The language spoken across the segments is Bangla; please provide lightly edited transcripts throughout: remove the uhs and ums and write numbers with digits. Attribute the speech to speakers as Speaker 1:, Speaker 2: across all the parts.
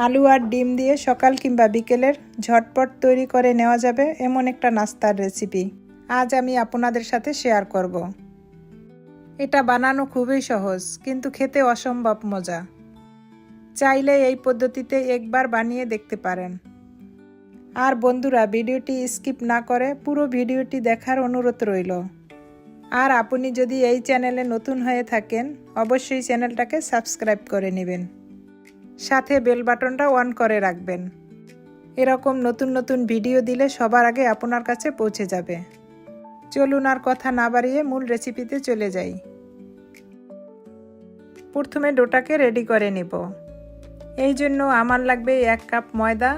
Speaker 1: আলু আর ডিম দিয়ে সকাল কিংবা বিকেলের ঝটপট তৈরি করে নেওয়া যাবে এমন একটা নাস্তার রেসিপি আজ আমি আপনাদের সাথে শেয়ার করব। এটা বানানো খুবই সহজ, কিন্তু খেতে অসম্ভব মজা। চাইলে এই পদ্ধতিতে একবার বানিয়ে দেখতে পারেন। আর বন্ধুরা, ভিডিওটি স্কিপ না করে পুরো ভিডিওটি দেখার অনুরোধ রইল। আর আপনি যদি এই চ্যানেলে নতুন হয়ে থাকেন, অবশ্যই চ্যানেলটাকে সাবস্ক্রাইব করে নেবেন, সাথে বেল বাটনটা অন করে রাখবেন। এরকম নতুন নতুন ভিডিও দিলে সবার আগে আপনার কাছে পৌঁছে যাবে। চলুন আর কথা না বাড়িয়ে মূল রেসিপিতে চলে যাই। প্রথমে ডোটাকে রেডি করে নেব। এই জন্য আমার লাগবে 1 কাপ ময়দা,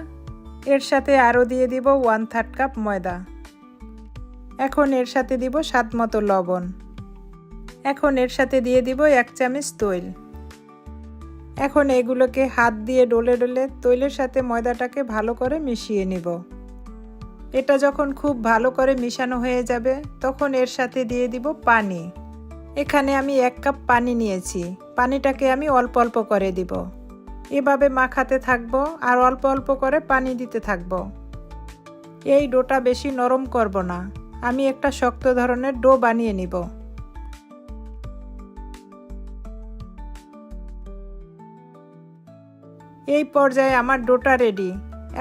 Speaker 1: এর সাথে আরও দিয়ে দিব 1/3 কাপ ময়দা। এখন এর সাথে দিব স্বাদ মতো লবণ। এখন এর সাথে দিয়ে দিব 1 চামচ তৈল। এখন এগুলোকে হাত দিয়ে ডলে ডলে তৈলের সাথে ময়দাটাকে ভালো করে মিশিয়ে নিব। এটা যখন খুব ভালো করে মিশানো হয়ে যাবে, তখন এর সাথে দিয়ে দিব পানি। এখানে আমি 1 কাপ পানি নিয়েছি। পানিটাকে আমি অল্প অল্প করে দিব। এভাবে মাখাতে থাকবো আর অল্প অল্প করে পানি দিতে থাকবো। এই ডোটা বেশি নরম করব না, আমি একটা শক্ত ধরনের ডো বানিয়ে নিব। এই পর্যায়ে আমার ডোটা রেডি।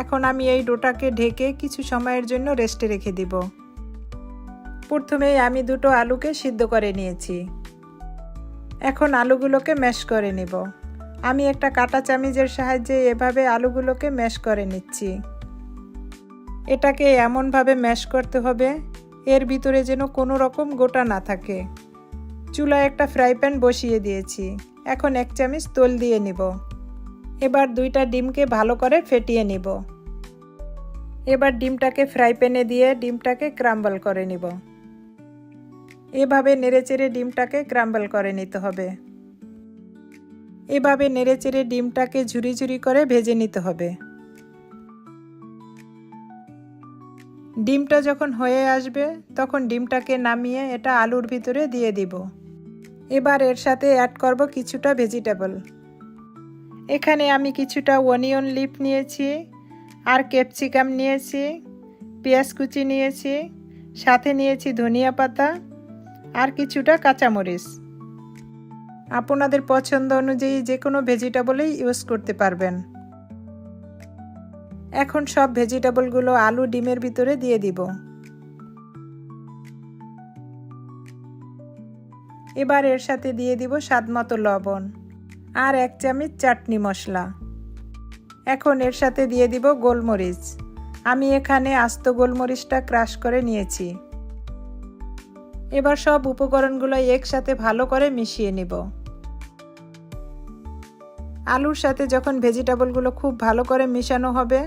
Speaker 1: এখন আমি এই ডোটাকে ঢেকে কিছু সময়ের জন্য রেস্টে রেখে দিব। প্রথমেই আমি দুটো আলুকে সিদ্ধ করে নিয়েছি। এখন আলুগুলোকে ম্যাশ করে নেব। আমি একটা কাঁটা চামিচের সাহায্যে এভাবে আলুগুলোকে ম্যাশ করে নিচ্ছি। এটাকে এমনভাবে ম্যাশ করতে হবে এর ভিতরে যেন কোনো রকম গোটা না থাকে। চুলায় একটা ফ্রাই প্যান বসিয়ে দিয়েছি। এখন 1 চামচ তেল দিয়ে নিব। এবার 2টা ডিমকে ভালো করে ফেটিয়ে নিব। এবার ডিমটাকে ফ্রাই প্যানে দিয়ে ডিমটাকে ক্রাম্বল করে নিব। এভাবে নেড়েচেড়ে ডিমটাকে ক্রাম্বল করে নিতে হবে। এভাবে নেড়েচেড়ে ডিমটাকে ঝুরি ঝুরি করে ভেজে নিতে হবে। ডিমটা যখন হয়ে আসবে, তখন ডিমটাকে নামিয়ে এটা আলুর ভিতরে দিয়ে দিব। এবার এর সাথে অ্যাড করব কিছুটা ভেজিটেবল। এখানে আমি কিছুটা অনিয়ন লিফ নিয়েছি, আর ক্যাপসিকাম নিয়েছি, পেঁয়াজ কুচি নিয়েছি, সাথে নিয়েছি ধনিয়া পাতা আর কিছুটা কাঁচামরিচ। আপনাদের পছন্দ অনুযায়ী যে কোনো ভেজিটেবলই ইউজ করতে পারবেন। এখন সব ভেজিটেবলগুলো আলু ডিমের ভিতরে দিয়ে দিব। এবার এর সাথে দিয়ে দিব স্বাদ মতো লবণ আর 1 চামচ চাটনি মশলা। এখন এর সাথে দিয়ে দিব গোলমরিচ। আমি এখানে আস্ত গোলমরিচটা ক্রাশ করে নিয়েছি। এবার সব উপকরণগুলো একসাথে ভালো করে মিশিয়ে নিব। আলুর সাথে যখন ভেজিটেবলগুলো খুব ভালো করে মিশানো হবে,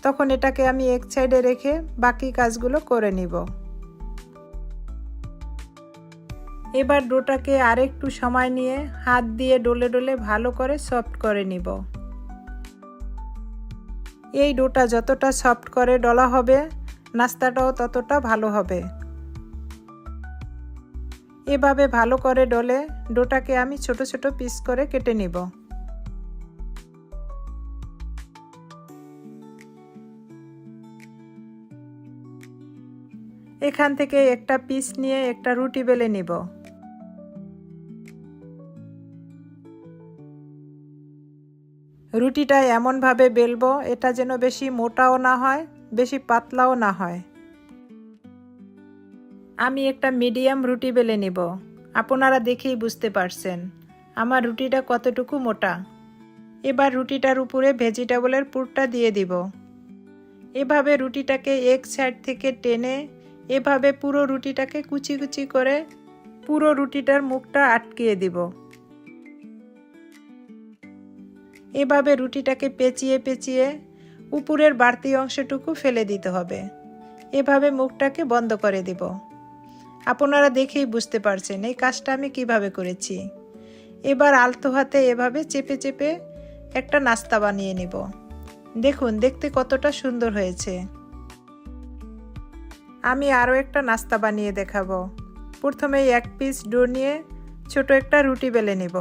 Speaker 1: তখন এটাকে আমি এক সাইডে রেখে বাকি কাজগুলো করে নিব। এবার ডোটাকে আরেকটু সময় নিয়ে হাত দিয়ে ডলে ডলে ভালো করে সফট করে নিব। এই ডোটা যতটা সফট করে ডলা হবে, নাস্তাটাও ততটা ভালো হবে। এভাবে ভালো করে ডলে ডোটাকে আমি ছোট ছোট পিস করে কেটে নিব। এখান থেকে একটা পিস নিয়ে একটা রুটি বেলে নিব। রুটিটা এমনভাবে বেলবো এটা যেন বেশি মোটাও না হয়, বেশি পাতলাও না হয়। আমি একটা মিডিয়াম রুটি বেলে নিব। আপনারা দেখেই বুঝতে পারছেন আমার রুটিটা কতটুকু মোটা। এবার রুটিটার উপরে ভেজিটেবলের পুরটা দিয়ে দিব। এভাবে রুটিটাকে এক সাইড থেকে টেনে এভাবে পুরো রুটিটাকে কুচি কুচি করে পুরো রুটিটার মুখটা আটকিয়ে দিব। এভাবে রুটিটাকে পেঁচিয়ে পেঁচিয়ে উপরের বাড়তি অংশটুকু ফেলে দিতে হবে। এভাবে মুখটাকে বন্ধ করে দিব। আপনারা দেখেই বুঝতে পারছেন এই কাজটা আমি কিভাবে করেছি। এবার আলতো হাতে এভাবে চেপে চেপে একটা নাস্তা বানিয়ে নিব। দেখুন দেখতে কতটা সুন্দর হয়েছে। আমি আরও একটা নাস্তা বানিয়ে দেখাবো। প্রথমে 1 পিস ডো নিয়ে ছোট একটা রুটি বেলে নিব।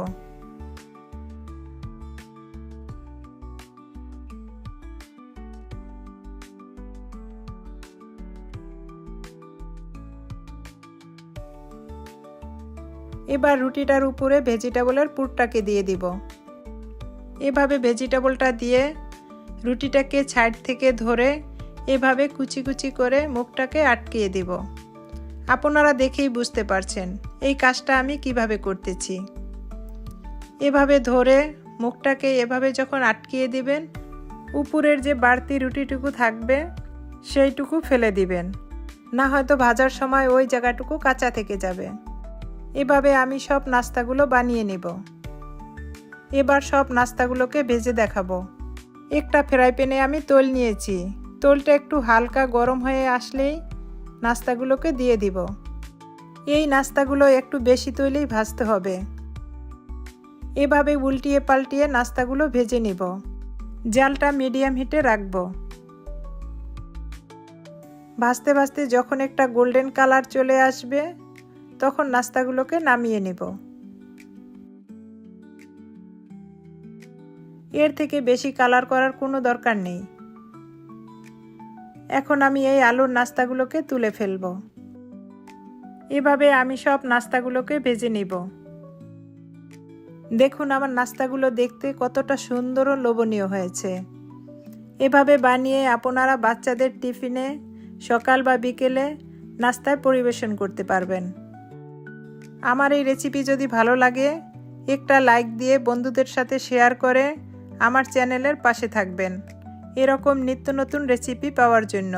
Speaker 1: এবার রুটিটার উপরে ভেজিটেবলের পুরটাকে দিয়ে দিব। এভাবে ভেজিটেবলটা দিয়ে রুটিটাকে সাইড থেকে ধরে এভাবে কুচি কুচি করে মুখটাকে আটকিয়ে দিব। আপনারা দেখেই বুঝতে পারছেন এই কাজটা আমি কিভাবে করতেছি। এভাবে ধরে মুখটাকে এভাবে যখন আটকিয়ে দিবেন, উপরের যে বাড়তি রুটিটুকু থাকবে সেইটুকু ফেলে দিবেন, না হয়তো ভাজার সময় ওই জায়গাটুকু কাঁচা থেকে যাবে। এভাবে আমি সব নাস্তাগুলো বানিয়ে নিব। এবার সব নাস্তাগুলোকে ভেজে দেখাবো। একটা ফ্রাই প্যানে আমি তেল নিয়েছি। তেলটা একটু হালকা গরম হয়ে আসলেই নাস্তাগুলোকে দিয়ে দিব। এই নাস্তাগুলো একটু বেশি তেলেই ভাজতে হবে। এভাবে উল্টিয়ে পাল্টিয়ে নাস্তাগুলো ভেজে নিব। জালটা মিডিয়াম হিটে রাখব। ভাজতে ভাজতে যখন একটা গোল্ডেন কালার চলে আসবে তখন নাস্তাগুলোকে নামিয়ে নিব। এর থেকে বেশি কালার করার কোনো দরকার নেই। এখন আমি এই আলুর নাস্তাগুলোকে তুলে ফেলব। এভাবে আমি সব নাস্তাগুলোকে ভেজে নিব। দেখুন আমার নাস্তাগুলো দেখতে কতটা সুন্দর ও লোভনীয় হয়েছে। এভাবে বানিয়ে আপনারা বাচ্চাদের টিফিনে সকাল বা বিকেলে নাস্তায় পরিবেশন করতে পারবেন। আমার এই রেসিপি যদি ভালো লাগে একটা লাইক দিয়ে বন্ধুদের সাথে শেয়ার করে আমার চ্যানেলের পাশে থাকবেন এরকম নিত্য নতুন রেসিপি পাওয়ার জন্য।